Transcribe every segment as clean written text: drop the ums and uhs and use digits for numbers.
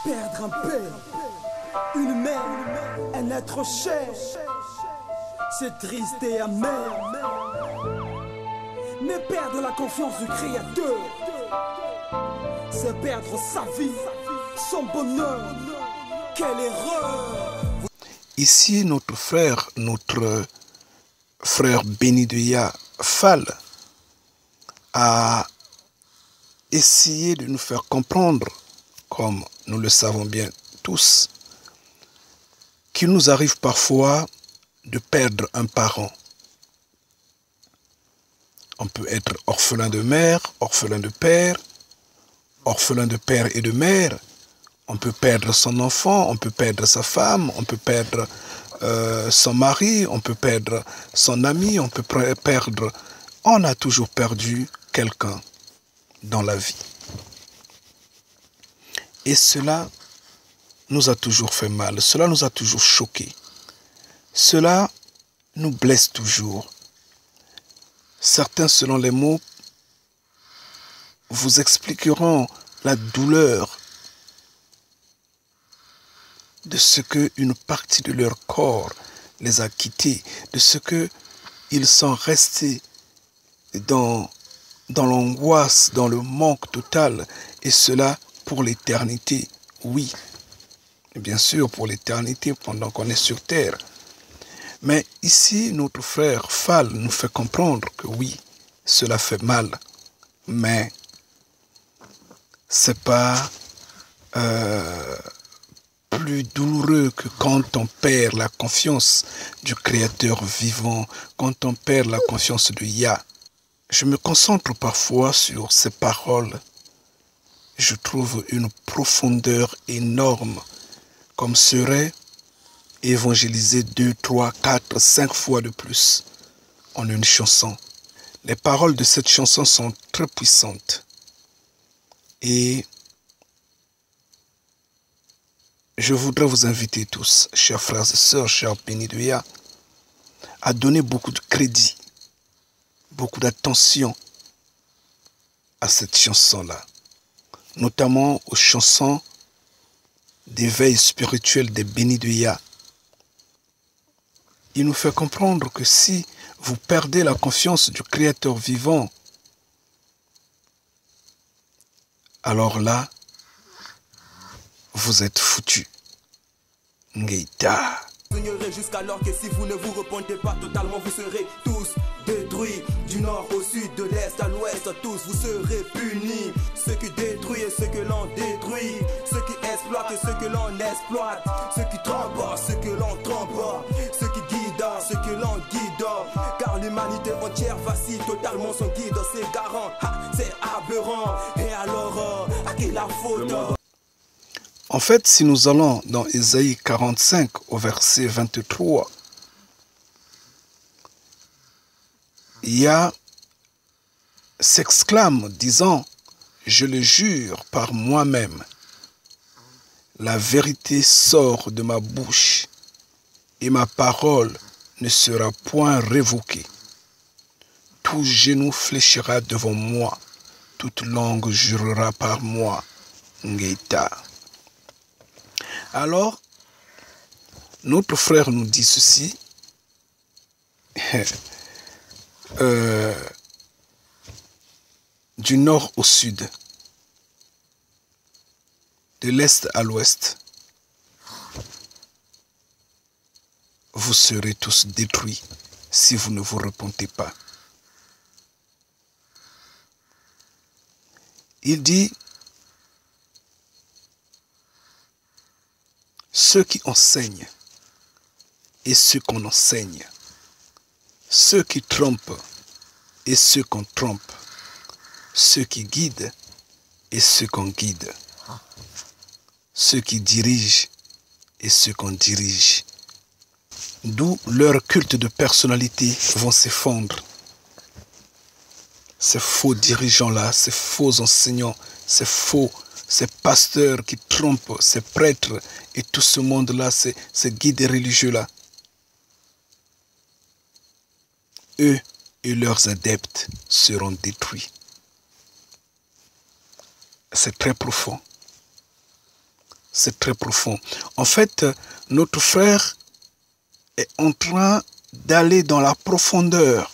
Perdre un père, une mère, un être cher, c'est triste et amer. Mais perdre la confiance du Créateur, c'est perdre sa vie, son bonheur. Quelle erreur! Ici, notre frère Benidouya Fall a essayé de nous faire comprendre, comme nous le savons bien tous, qu'il nous arrive parfois de perdre un parent. On peut être orphelin de mère, orphelin de père et de mère. On peut perdre son enfant, on peut perdre sa femme, on peut perdre son mari, on peut perdre son ami, on peut perdre... On a toujours perdu quelqu'un dans la vie. Et cela nous a toujours fait mal, cela nous a toujours choqués. Cela nous blesse toujours. Certains, selon les mots, vous expliqueront la douleur de ce qu'une partie de leur corps les a quittés, de ce qu'ils sont restés dans l'angoisse, dans le manque total, et cela pour l'éternité, oui. Bien sûr, pour l'éternité, pendant qu'on est sur terre. Mais ici, notre frère Fall nous fait comprendre que oui, cela fait mal, mais c'est pas plus douloureux que quand on perd la confiance du Créateur vivant, quand on perd la confiance de Yah. Je me concentre parfois sur ces paroles. Je trouve une profondeur énorme, comme serait évangéliser 2, 3, 4, 5 fois de plus en une chanson. Les paroles de cette chanson sont très puissantes. Et je voudrais vous inviter tous, chers frères et sœurs, chers Benidouya, à donner beaucoup de crédit, beaucoup d'attention à cette chanson-là, notamment aux chansons d'éveil spirituel des Benidouya. Il nous fait comprendre que si vous perdez la confiance du Créateur vivant, alors là, vous êtes foutus. Ngeita. Vous ignorez jusqu'alors que si vous ne vous repentez pas totalement, vous serez tous détruits. Du nord au sud, de l'est à l'ouest, tous vous serez punis. Ceux qui détruisent et ceux que l'on détruit, ceux qui exploitent et ceux que l'on exploite, ceux qui trompent, ceux que l'on trompe, ceux qui guident, ceux que l'on guide. Car l'humanité entière vacille totalement son guide, c'est garant, c'est aberrant. Et alors, à qui la faute? En fait, si nous allons dans Ésaïe 45 au verset 23, Yah s'exclame disant, « Je le jure par moi-même, la vérité sort de ma bouche et ma parole ne sera point révoquée. Tout genou fléchira devant moi, toute langue jurera par moi. » Ngeita. Alors, notre frère nous dit ceci. Du nord au sud, de l'est à l'ouest, vous serez tous détruits si vous ne vous repentez pas. Il dit, ceux qui enseignent et ceux qu'on enseigne, ceux qui trompent et ceux qu'on trompe, ceux qui guident et ceux qu'on guide, ceux qui dirigent et ceux qu'on dirige. D'où leur culte de personnalité vont s'effondrer. Ces faux dirigeants-là, ces faux enseignants, ces pasteurs qui trompent, ces prêtres et tout ce monde-là, ces guides religieux-là, eux et leurs adeptes seront détruits. C'est très profond. c'est très profond. En fait, notre frère est en train d'aller dans la profondeur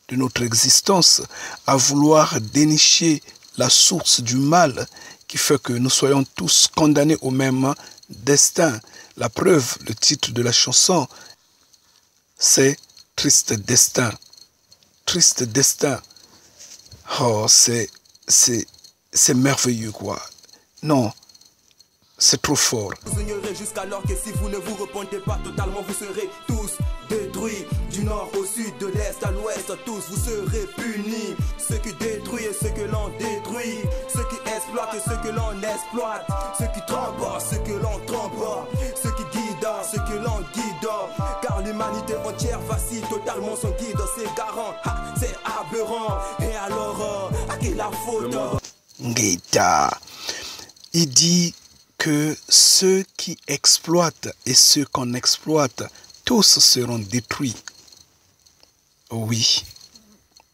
de notre existence, à vouloir dénicher la source du mal qui fait que nous soyons tous condamnés au même destin. La preuve, le titre de la chanson, c'est « Triste destin ». Triste destin. Oh, c'est merveilleux, quoi. Non, c'est trop fort. Vous ignorez jusqu'alors que si vous ne vous repentez pas totalement, vous serez tous détruits. Du nord au sud, de l'est à l'ouest, tous vous serez punis. Ceux qui détruisent et ceux que l'on détruit. Ceux qui exploitent et ceux que l'on exploite. Ceux qui trompent, ceux que l'on trompe. Ceux qui guident, ceux que l'on guide. Car l'humanité entière vacille totalement son guide. C'est garant, c'est aberrant. Et alors, à qui la faute? Ngeta, il dit que ceux qui exploitent et ceux qu'on exploite, tous seront détruits. Oui.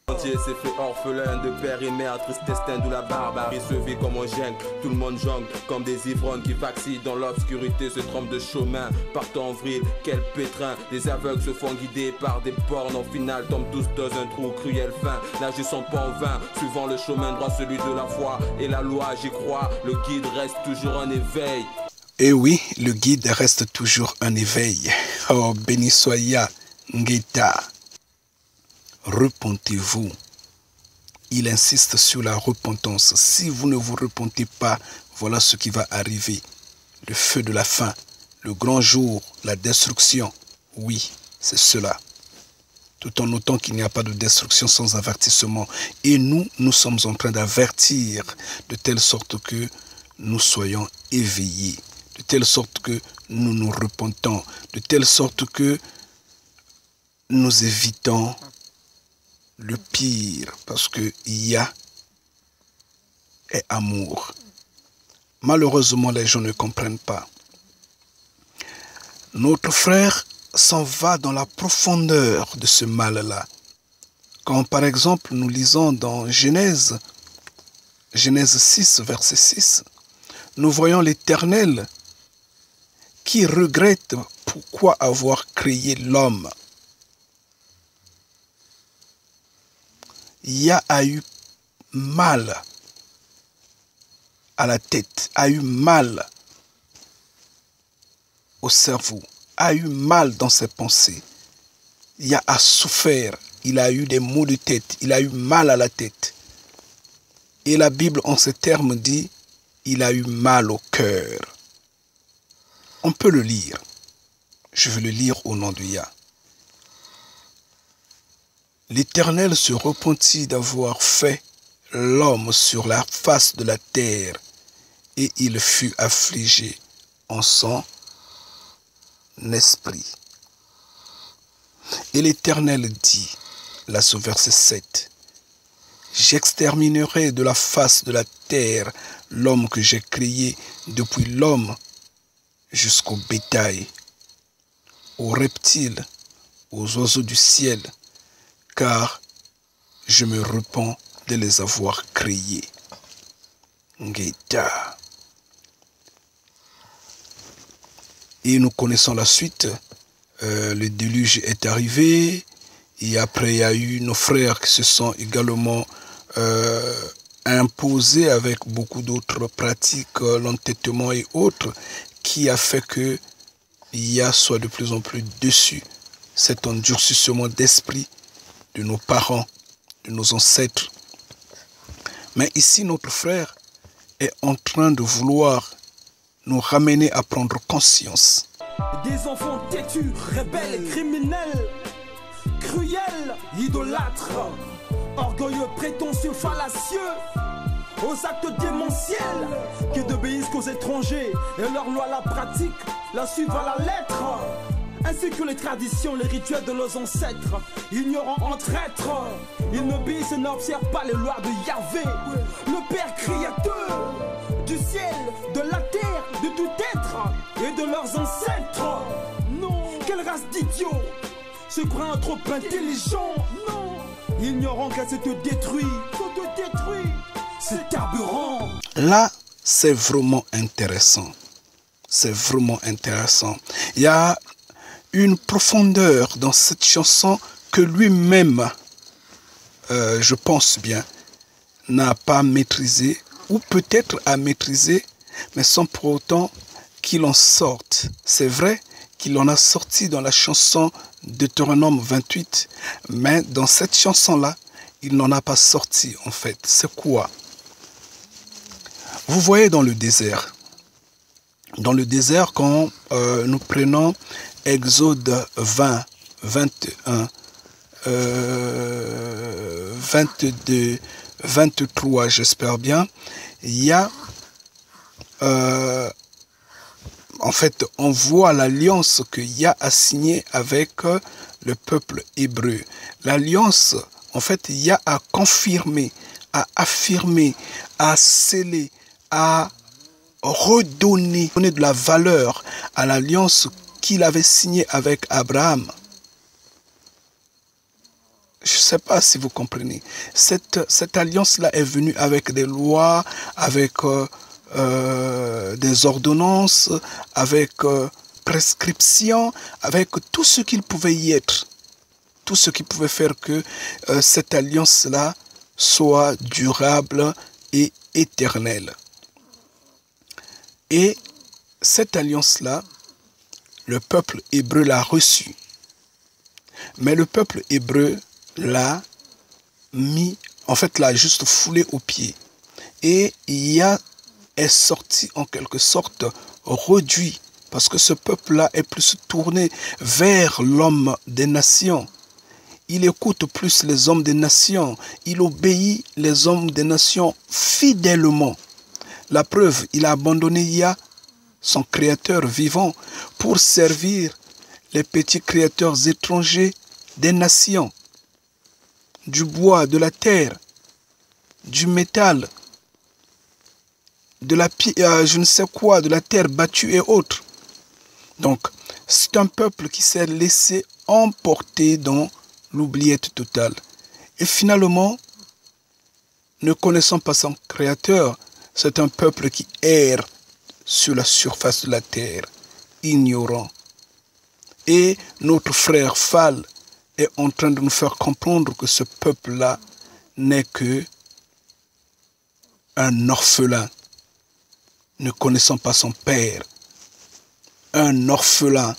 Entier s'est fait orphelin de père et mère, triste destin d'où la barbarie se vit comme un jungle. Tout le monde jongle comme des ivrognes qui vacillent dans l'obscurité, se trompent de chemin, partent en vrille, quel pétrin. Les aveugles se font guider par des bornes, au final tombent tous dans un trou cruel fin. N'agissons pas en vain, suivant le chemin droit, celui de la foi et la loi, j'y crois, le guide reste toujours en éveil. Et oui, le guide reste toujours en éveil. Oh, béni soit Yah, Ngeta. Repentez-vous. Il insiste sur la repentance. Si vous ne vous repentez pas, voilà ce qui va arriver. Le feu de la fin, le grand jour, la destruction. Oui, c'est cela. Tout en notant qu'il n'y a pas de destruction sans avertissement. Et nous sommes en train d'avertir de telle sorte que nous soyons éveillés. De telle sorte que nous nous repentons. De telle sorte que nous évitons le pire, parce que Yah est amour. Malheureusement, les gens ne comprennent pas. Notre frère s'en va dans la profondeur de ce mal-là. Quand par exemple nous lisons dans Genèse 6, verset 6, nous voyons l'Éternel qui regrette pourquoi avoir créé l'homme. Yah a eu mal à la tête, a eu mal au cerveau, a eu mal dans ses pensées. Yah a souffert, il a eu des maux de tête, il a eu mal à la tête. Et la Bible en ces termes dit, il a eu mal au cœur. On peut le lire. Je vais le lire au nom de Yah. L'Éternel se repentit d'avoir fait l'homme sur la face de la terre, et il fut affligé en son esprit. Et l'Éternel dit, là ce verset 7, « J'exterminerai de la face de la terre l'homme que j'ai créé, depuis l'homme jusqu'au bétail, aux reptiles, aux oiseaux du ciel, car je me repens de les avoir créés. » Ngeta. Et nous connaissons la suite. Le déluge est arrivé. Et après, il y a eu nos frères qui se sont également imposés avec beaucoup d'autres pratiques, l'entêtement et autres, qui a fait que Yah soit de plus en plus dessus. Cet endurcissement d'esprit de nos parents, de nos ancêtres. Mais ici, notre frère est en train de vouloir nous ramener à prendre conscience. Des enfants têtus, rebelles, criminels, cruels, idolâtres, orgueilleux, prétentieux, fallacieux, aux actes démentiels, qui n'obéissent qu'aux étrangers et leur loi la pratique, la suivent à la lettre, ainsi que les traditions, les rituels de leurs ancêtres, ignorants en traîtres. Ils n'obéissent et n'observent pas les lois de Yahvé, le Père créateur du ciel, de la terre, de tout être et de leurs ancêtres. Non, quelle race d'idiots se croient trop intelligents. Non, ignorant qu'elle se te détruit, c'est carburant. Là, c'est vraiment intéressant. C'est vraiment intéressant. Il y a une profondeur dans cette chanson que lui-même, je pense bien, n'a pas maîtrisé, ou peut-être a maîtrisé, mais sans pour autant qu'il en sorte. C'est vrai qu'il en a sorti dans la chanson Deutéronome 28, mais dans cette chanson-là, il n'en a pas sorti en fait. C'est quoi? Vous voyez dans le désert, quand nous prenons Exode 20, 21, 22, 23, j'espère bien, il y a, en fait, on voit l'alliance que Yah a signée avec le peuple hébreu. L'alliance, en fait, Yah a confirmé, a affirmé, a scellé, a redonné de la valeur à l'alliance qu'il avait signée avec Abraham. Je ne sais pas si vous comprenez. Cette alliance-là est venue avec des lois, avec des ordonnances, avec prescriptions, avec tout ce qu'il pouvait y être. Tout ce qui pouvait faire que cette alliance-là soit durable et éternelle. Et cette alliance-là, le peuple hébreu l'a reçue. Mais le peuple hébreu l'a mis, en fait, l'a juste foulé aux pieds. Et Yah est sorti en quelque sorte réduit, parce que ce peuple-là est plus tourné vers l'homme des nations. Il écoute plus les hommes des nations. Il obéit les hommes des nations fidèlement. La preuve, il a abandonné Yah, son créateur vivant, pour servir les petits créateurs étrangers des nations, du bois, de la terre, du métal, de la je ne sais quoi, de la terre battue et autres. Donc, c'est un peuple qui s'est laissé emporter dans l'oubliette totale. Et finalement, ne connaissant pas son créateur, c'est un peuple qui erre sur la surface de la terre, ignorant. Et notre frère Fall est en train de nous faire comprendre que ce peuple-là n'est que un orphelin, ne connaissant pas son père. Un orphelin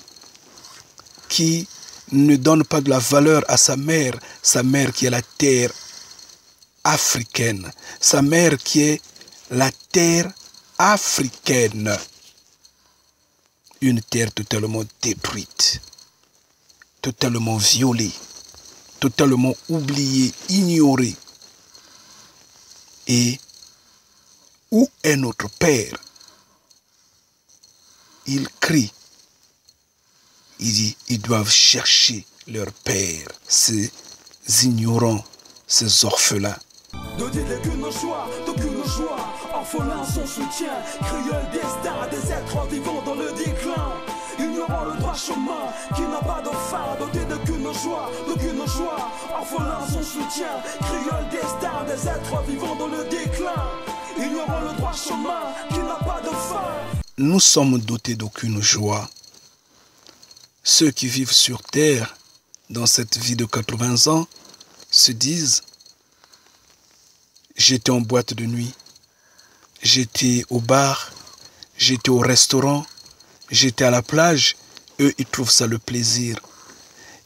qui ne donne pas de la valeur à sa mère qui est la terre africaine, sa mère qui est la terre africaine, une terre totalement détruite, totalement violée, totalement oubliée, ignorée. Et où est notre Père? Il crie. Il dit, ils doivent chercher leur Père, ces ignorants, ces orphelins. Ne dites qu'une joie, d'aucune joie, orphelin son soutien, cruel destin des êtres vivants dans le déclin, ignorant le droit chemin, qui n'a pas de fin, doté d'aucune joie, orphelin son soutien, cruel destin des êtres vivants dans le déclin, ignorant le droit chemin, qui n'a pas de fin. Nous sommes dotés d'aucune joie. Ceux qui vivent sur terre, dans cette vie de 80 ans, se disent: j'étais en boîte de nuit, j'étais au bar, j'étais au restaurant, j'étais à la plage. Eux, ils trouvent ça le plaisir.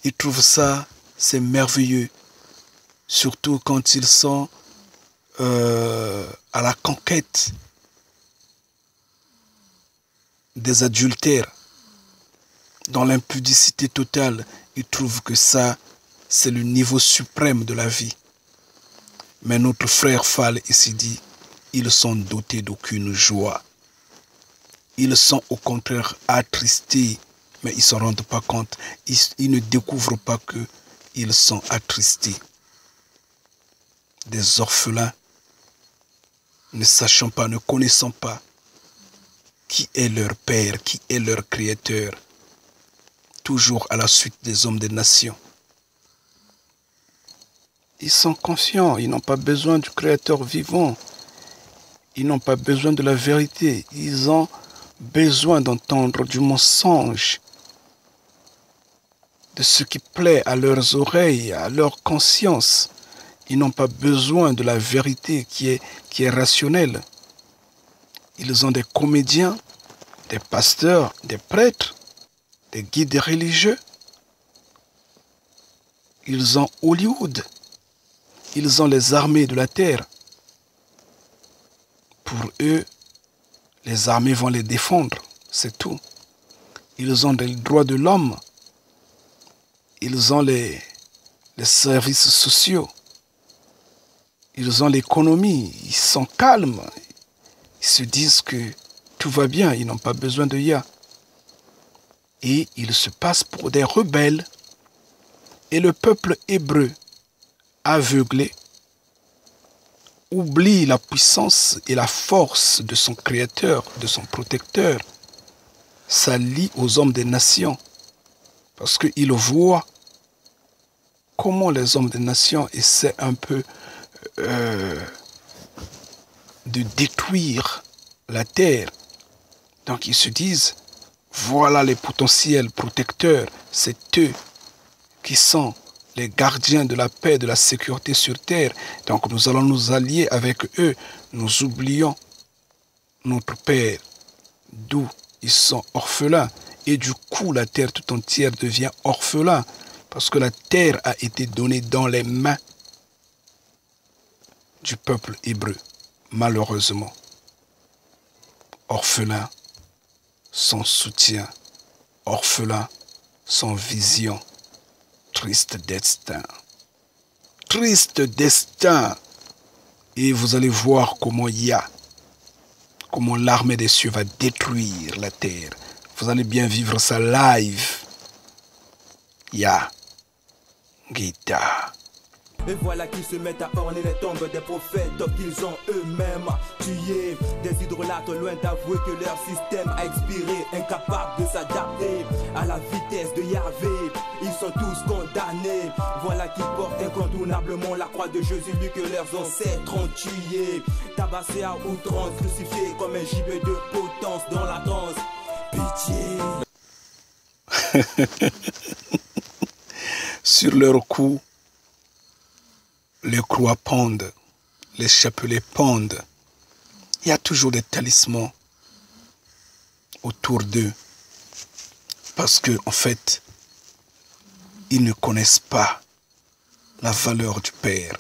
Ils trouvent ça, c'est merveilleux. Surtout quand ils sont à la conquête des adultères, dans l'impudicité totale. Ils trouvent que ça, c'est le niveau suprême de la vie. Mais notre frère Fall ici dit, ils sont dotés d'aucune joie. Ils sont au contraire attristés, mais ils ne se rendent pas compte. Ils ne découvrent pas qu'ils sont attristés. Des orphelins, ne sachant pas, ne connaissant pas qui est leur Père, qui est leur Créateur, toujours à la suite des hommes des nations. Ils sont conscients, ils n'ont pas besoin du Créateur vivant. Ils n'ont pas besoin de la vérité. Ils ont besoin d'entendre du mensonge, de ce qui plaît à leurs oreilles, à leur conscience. Ils n'ont pas besoin de la vérité qui est rationnelle. Ils ont des comédiens, des pasteurs, des prêtres, des guides religieux. Ils ont Hollywood. Ils ont les armées de la terre. Pour eux, les armées vont les défendre, c'est tout. Ils ont les droits de l'homme. Ils ont les services sociaux. Ils ont l'économie. Ils sont calmes. Ils se disent que tout va bien. Ils n'ont pas besoin de Yah. Et ils se passent pour des rebelles. Et le peuple hébreu, aveuglé, oublie la puissance et la force de son Créateur, de son Protecteur. Ça lie aux hommes des nations. Parce qu'il voit comment les hommes des nations essaient un peu de détruire la terre. Donc ils se disent, voilà les potentiels protecteurs, c'est eux qui sont les gardiens de la paix, de la sécurité sur terre. Donc nous allons nous allier avec eux. Nous oublions notre Père, d'où ils sont orphelins. Et du coup, la terre tout entière devient orphelin. Parce que la terre a été donnée dans les mains du peuple hébreu, malheureusement. Orphelin, sans soutien. Orphelin, sans vision. Triste destin. Triste destin. Et vous allez voir comment comment l'armée des cieux va détruire la terre. Vous allez bien vivre ça live. Yah. Gita. Et voilà qu'ils se mettent à orner les tombes des prophètes qu'ils ont eux-mêmes tués. Des hydrolates loin d'avouer que leur système a expiré, incapables de s'adapter à la vitesse de Yahvé. Ils sont tous condamnés. Voilà qu'ils portent incontournablement la croix de Jésus, lui que leurs ancêtres ont tué. Tabassés à outrance, crucifiés comme un gibet de potence dans la danse. Pitié. Sur leur cou, les croix pendent, les chapelets pendent. Il y a toujours des talismans autour d'eux. Parce que, en fait, ils ne connaissent pas la valeur du Père.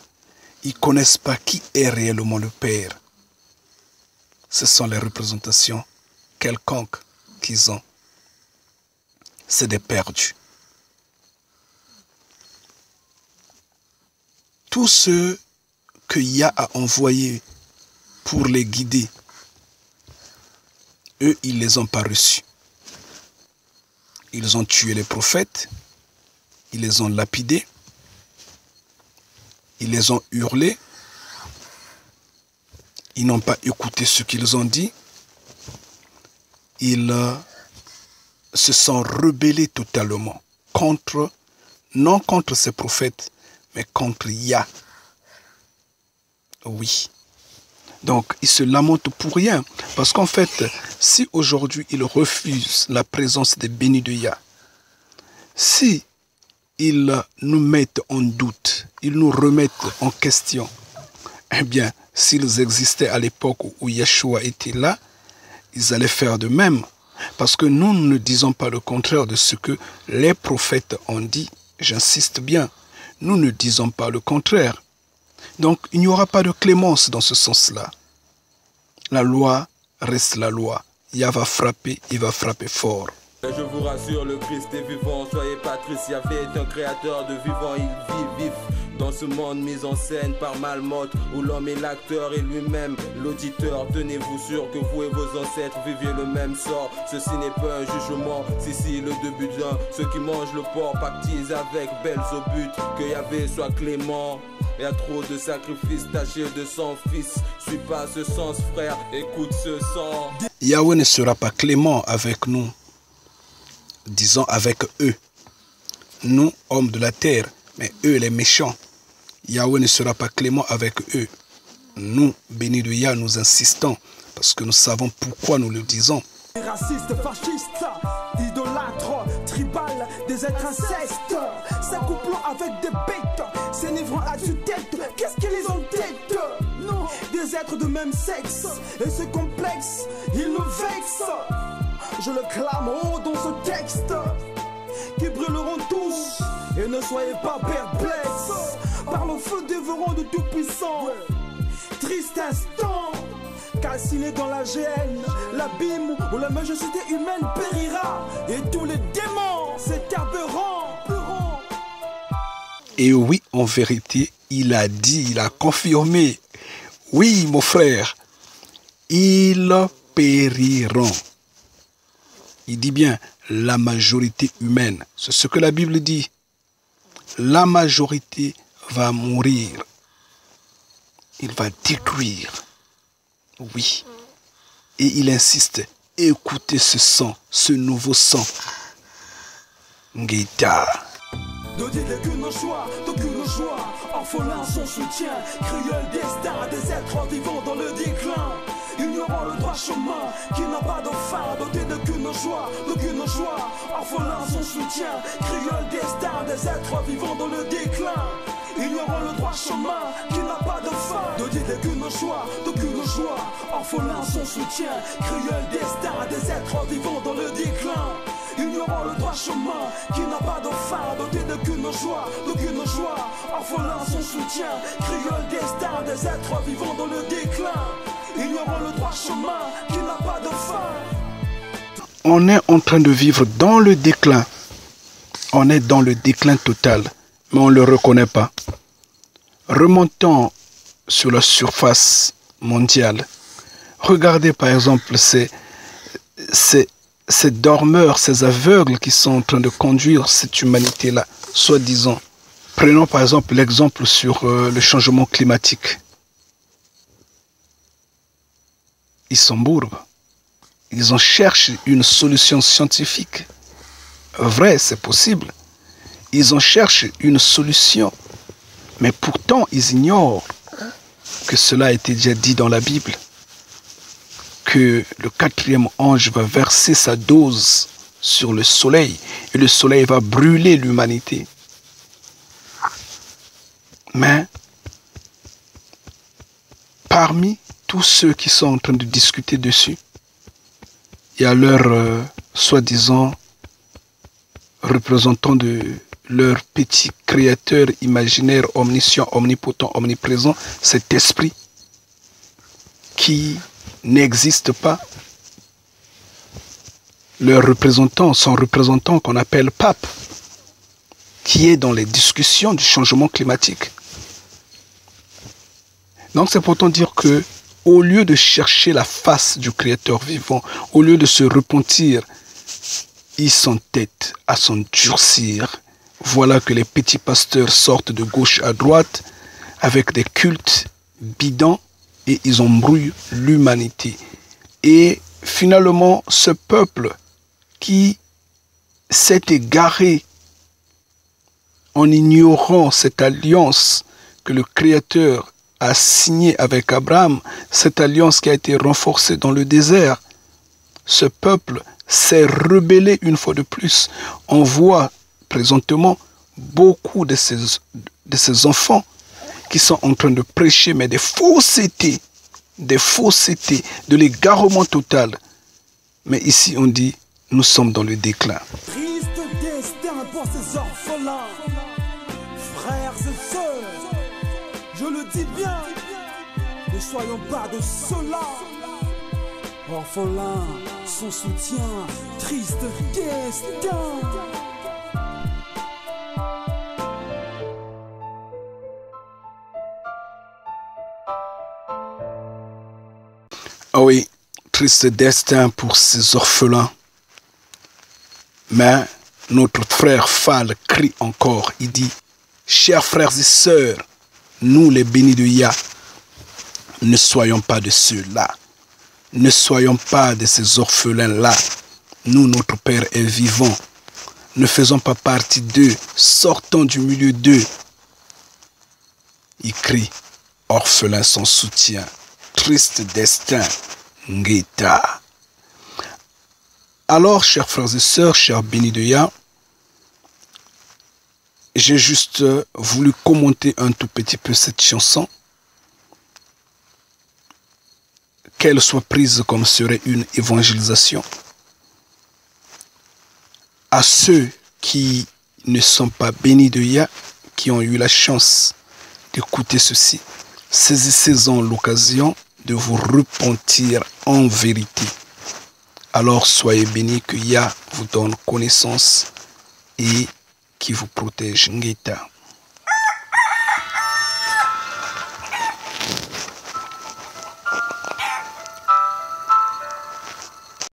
Ils ne connaissent pas qui est réellement le Père. Ce sont les représentations quelconques qu'ils ont. C'est des perdus. Tous ceux que Yah a envoyés pour les guider, eux, ils ne les ont pas reçus. Ils ont tué les prophètes, ils les ont lapidés, ils les ont hurlés, ils n'ont pas écouté ce qu'ils ont dit, ils se sont rebellés totalement non contre ces prophètes, mais contre Yah. Oui. Donc, ils se lamentent pour rien. Parce qu'en fait, si aujourd'hui, ils refusent la présence des bénis de Yah, si ils nous mettent en doute, ils nous remettent en question, eh bien, s'ils existaient à l'époque où Yeshua était là, ils allaient faire de même. Parce que nous ne disons pas le contraire de ce que les prophètes ont dit. J'insiste bien. Nous ne disons pas le contraire. Donc, il n'y aura pas de clémence dans ce sens-là. La loi reste la loi. Yah va frapper, il va frapper fort. Je vous rassure, le Christ est vivant, soyez pas tristes, Yahvé est un créateur de vivant, il vit vif dans ce monde mis en scène par Malmoth, où l'homme est l'acteur et lui-même l'auditeur. Tenez-vous sûr que vous et vos ancêtres viviez le même sort. Ceci n'est pas un jugement, si le début d'un. Ceux qui mangent le porc pactisent avec Belzébuth. Que Yahvé soit clément. Il y a trop de sacrifices tachés de son fils. Suis pas ce sens, frère, écoute ce sang. Yahweh ne sera pas clément avec nous. Disons avec eux. Nous, hommes de la terre, mais eux, les méchants. Yahweh ne sera pas clément avec eux. nous, bénis de Yah, nous insistons, parce que nous savons pourquoi nous le disons. Racistes, fascistes, idolâtres, tribal, des êtres incestes, s'accouplant avec des bêtes, s'énivrant à tue-tête, qu'est-ce qui les entête? Non, des êtres de même sexe, et ce complexe, ils nous vexent. Je le clame haut dans ce texte, qui brûleront tous, et ne soyez pas perplexes, par le feu dévorant de Tout-Puissant. Triste instant, calciné dans la GN, l'abîme où la majesté humaine périra, et tous les démons s'éterberont. Et oui, en vérité, il a dit, il a confirmé. Oui, mon frère, ils périront. Il dit bien, la majorité humaine. C'est ce que la Bible dit. La majorité va mourir. Il va détruire. Oui. Et il insiste, écoutez ce sang, ce nouveau sang. Nguita. Ne dites qu'une joie, d'aucune joie, orphelin son soutien, cruel destin des êtres vivants dans le déclin. Ignorant le droit chemin qui n'a pas de fin, doté d'aucune joie, orphelin son soutien, cruel destin des êtres vivants dans le déclin. Ignorant le droit chemin qui n'a pas de fin, ne dites qu'une joie, orphelin son soutien, cruel destin des êtres vivants dans le déclin. Ignorant le droit chemin qui n'a pas de fin, doté d'aucune joie, orphelin son soutien, cruel destin des êtres vivants dans le déclin. Ignorant le droit chemin qui n'a pas de fin. On est en train de vivre dans le déclin. On est dans le déclin total, mais on ne le reconnaît pas. Remontons sur la surface mondiale. Regardez par exemple ces dormeurs, ces aveugles qui sont en train de conduire cette humanité-là, soi-disant. Prenons par exemple l'exemple sur le changement climatique. Ils s'embourbent. Ils en cherchent une solution scientifique. Vrai, c'est possible. Ils en cherchent une solution. Mais pourtant, ils ignorent que cela a été déjà dit dans la Bible. Que le 4e ange va verser sa dose sur le soleil. Et le soleil va brûler l'humanité. Mais, parmi tous ceux qui sont en train de discuter dessus, il y a leur soi-disant représentant de leur petit créateur imaginaire, omniscient, omnipotent, omniprésent, cet esprit qui n'existe pas. Leur représentant, son représentant qu'on appelle pape, qui est dans les discussions du changement climatique. Donc c'est pourtant dire que au lieu de chercher la face du Créateur vivant, au lieu de se repentir, ils s'entêtent à s'endurcir. Voilà que les petits pasteurs sortent de gauche à droite avec des cultes bidons et ils embrouillent l'humanité. Et finalement, ce peuple qui s'est égaré en ignorant cette alliance que le Créateur a signée avec Abraham, cette alliance qui a été renforcée dans le désert, ce peuple s'est rebellé une fois de plus. On voit présentement beaucoup de ces enfants qui sont en train de prêcher, mais des faussetés, de l'égarement total. Mais ici on dit, nous sommes dans le déclin. Triste destin pour ces orphelins, frères et sœurs, je le dis bien, ne soyons pas de ceux-là. Orphelins, son soutien, triste destin. Ah oui, triste destin pour ces orphelins. Mais notre frère Fall crie encore, il dit, chers frères et sœurs, nous les bénis de Yah, ne soyons pas de ceux-là. Ne soyons pas de ces orphelins-là. Nous, notre Père est vivant. Ne faisons pas partie d'eux. Sortons du milieu d'eux. Il crie, orphelin sans soutien, triste destin, Ngeta. Alors, chers frères et sœurs, chers bénis de Yah, j'ai juste voulu commenter un tout petit peu cette chanson, qu'elle soit prise comme serait une évangélisation. À ceux qui ne sont pas bénis de Yah, qui ont eu la chance d'écouter ceci, saisissez-en l'occasion de vous repentir en vérité. Alors soyez bénis, que Yah vous donne connaissance et qui vous protège. Ngeta.